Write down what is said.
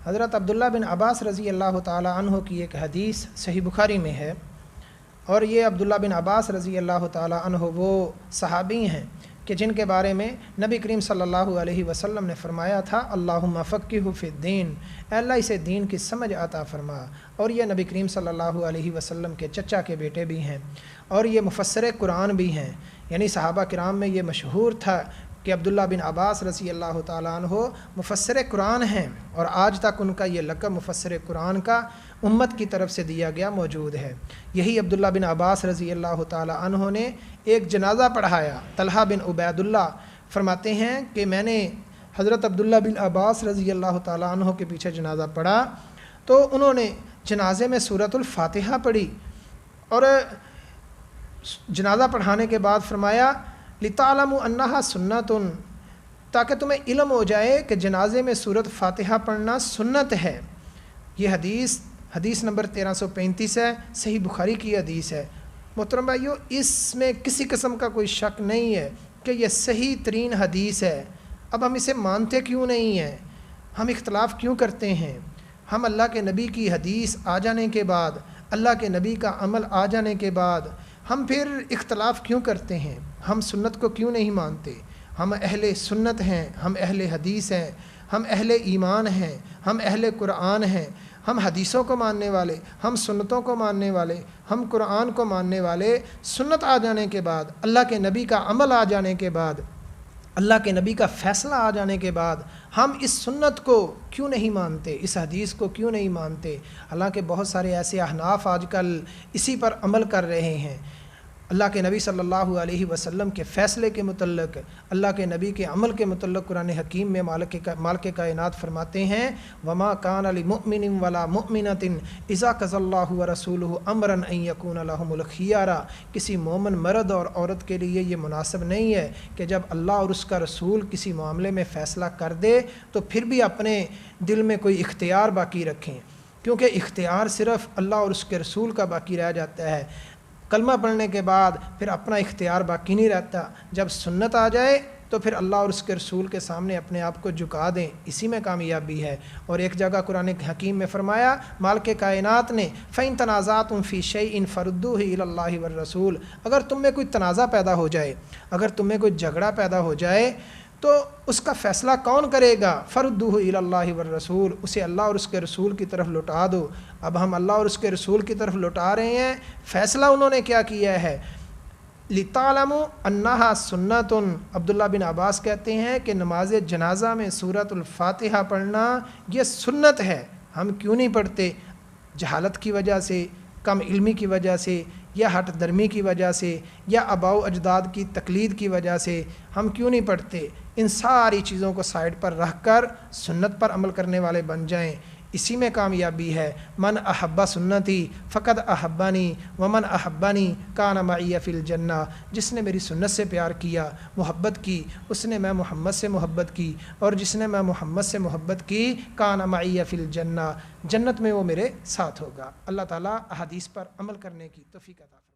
حضرت عبداللہ بن عباس رضی اللہ تعالی عنہ کی ایک حدیث صحیح بخاری میں ہے، اور یہ عبداللہ بن عباس رضی اللہ تعالی عنہ وہ صحابی ہیں کہ جن کے بارے میں نبی کریم صلی اللہ علیہ وسلم نے فرمایا تھا اللہم فقہہ فی الدین، اے اللہ اسے دین کی سمجھ عطا فرما۔ اور یہ نبی کریم صلی اللہ علیہ وسلم کے چچا کے بیٹے بھی ہیں، اور یہ مفسر قرآن بھی ہیں، یعنی صحابہ کرام میں یہ مشہور تھا کہ عبداللہ بن عباس رضی اللہ تعالیٰ عنہ مفسر قرآن ہیں، اور آج تک ان کا یہ لقب مفسر قرآن کا امت کی طرف سے دیا گیا موجود ہے۔ یہی عبداللہ بن عباس رضی اللہ تعالیٰ عنہ نے ایک جنازہ پڑھایا۔ طلحہ بن عبید اللہ فرماتے ہیں کہ میں نے حضرت عبداللہ بن عباس رضی اللہ تعالیٰ عنہ کے پیچھے جنازہ پڑھا تو انہوں نے جنازے میں سورۃ الفاتحہ پڑھی، اور جنازہ پڑھانے کے بعد فرمایا لِتَعْلَمُوا أَنَّهَا سُنَّةٌ، تاکہ تمہیں علم ہو جائے کہ جنازے میں سورۃ فاتحہ پڑھنا سنت ہے۔ یہ حدیث نمبر 1335 ہے، صحیح بخاری کی حدیث ہے۔ محترم بھائیو، اس میں کسی قسم کا کوئی شک نہیں ہے کہ یہ صحیح ترین حدیث ہے۔ اب ہم اسے مانتے کیوں نہیں ہیں؟ ہم اختلاف کیوں کرتے ہیں؟ ہم اللہ کے نبی کی حدیث آ جانے کے بعد، اللہ کے نبی کا عمل آ جانے کے بعد ہم پھر اختلاف کیوں کرتے ہیں؟ ہم سنت کو کیوں نہیں مانتے؟ ہم اہل سنت ہیں، ہم اہل حدیث ہیں، ہم اہل ایمان ہیں، ہم اہل قرآن ہیں، ہم حدیثوں کو ماننے والے، ہم سنتوں کو ماننے والے، ہم قرآن کو ماننے والے۔ سنت آ جانے کے بعد، اللہ کے نبی کا عمل آ جانے کے بعد، اللہ کے نبی کا فیصلہ آ جانے کے بعد ہم اس سنت کو کیوں نہیں مانتے، اس حدیث کو کیوں نہیں مانتے؟ حالانکہ بہت سارے ایسے احناف آج کل اسی پر عمل کر رہے ہیں۔ اللہ کے نبی صلی اللہ علیہ وسلم کے فیصلے کے متعلق، اللہ کے نبی کے عمل کے متعلق قرآن حکیم میں مالک کائنات فرماتے ہیں وَمَا كَانَ لِمُؤْمِنٍ وَلَا مُؤْمِنَةٍ إِذَا قَضَى اللَّهُ وَرَسُولُهُ أَمْرًا أَن يَكُونَ لَهُمُ الْخِيَارَةُ، کسی مومن مرد اور عورت کے لیے یہ مناسب نہیں ہے کہ جب اللہ اور اس کا رسول کسی معاملے میں فیصلہ کر دے تو پھر بھی اپنے دل میں کوئی اختیار باقی رکھیں، کیونکہ اختیار صرف اللہ اور اس کے رسول کا باقی رہ جاتا ہے۔ کلمہ پڑھنے کے بعد پھر اپنا اختیار باقی نہیں رہتا۔ جب سنت آ جائے تو پھر اللہ اور اس کے رسول کے سامنے اپنے آپ کو جھکا دیں، اسی میں کامیابی ہے۔ اور ایک جگہ قرآن حکیم میں فرمایا مالک کائنات نے فَإِن تَنَازَعْتُمْ فِي شَيْءٍ فَرُدُّوهُ إِلَى اللَّهِ وَالرَّسُولِ، اگر تم میں کوئی تنازع پیدا ہو جائے، اگر تم میں کوئی جھگڑا پیدا ہو جائے تو اس کا فیصلہ کون کرے گا؟ فَرُدُّوهُ إِلَى اللَّهِ وَالرَّسُولِ، اسے اللہ اور اس کے رسول کی طرف لوٹا دو۔ اب ہم اللہ اور اس کے رسول کی طرف لوٹا رہے ہیں۔ فیصلہ انہوں نے کیا کیا ہے؟ لِتَعْلَمُوا أَنَّهَا سُنَّةٌ، عبداللہ بن عباس کہتے ہیں کہ نماز جنازہ میں سورۃ الفاتحہ پڑھنا یہ سنت ہے۔ ہم کیوں نہیں پڑھتے؟ جہالت کی وجہ سے، کم علمی کی وجہ سے، یا ہٹ درمی کی وجہ سے، یا آباء و اجداد کی تقلید کی وجہ سے ہم کیوں نہیں پڑھتے؟ ان ساری چیزوں کو سائڈ پر رکھ کر سنت پر عمل کرنے والے بن جائیں، اسی میں کامیابی ہے۔ من احب سنتی فقد احبانی ومن احبانی کان معی فی الجنہ، جس نے میری سنت سے پیار کیا، محبت کی، اس نے میں محمد سے محبت کی، اور جس نے میں محمد سے محبت کی کان معی فی الجنہ، جنت میں وہ میرے ساتھ ہوگا۔ اللہ تعالیٰ احادیث پر عمل کرنے کی توفیق عطا فرمائے۔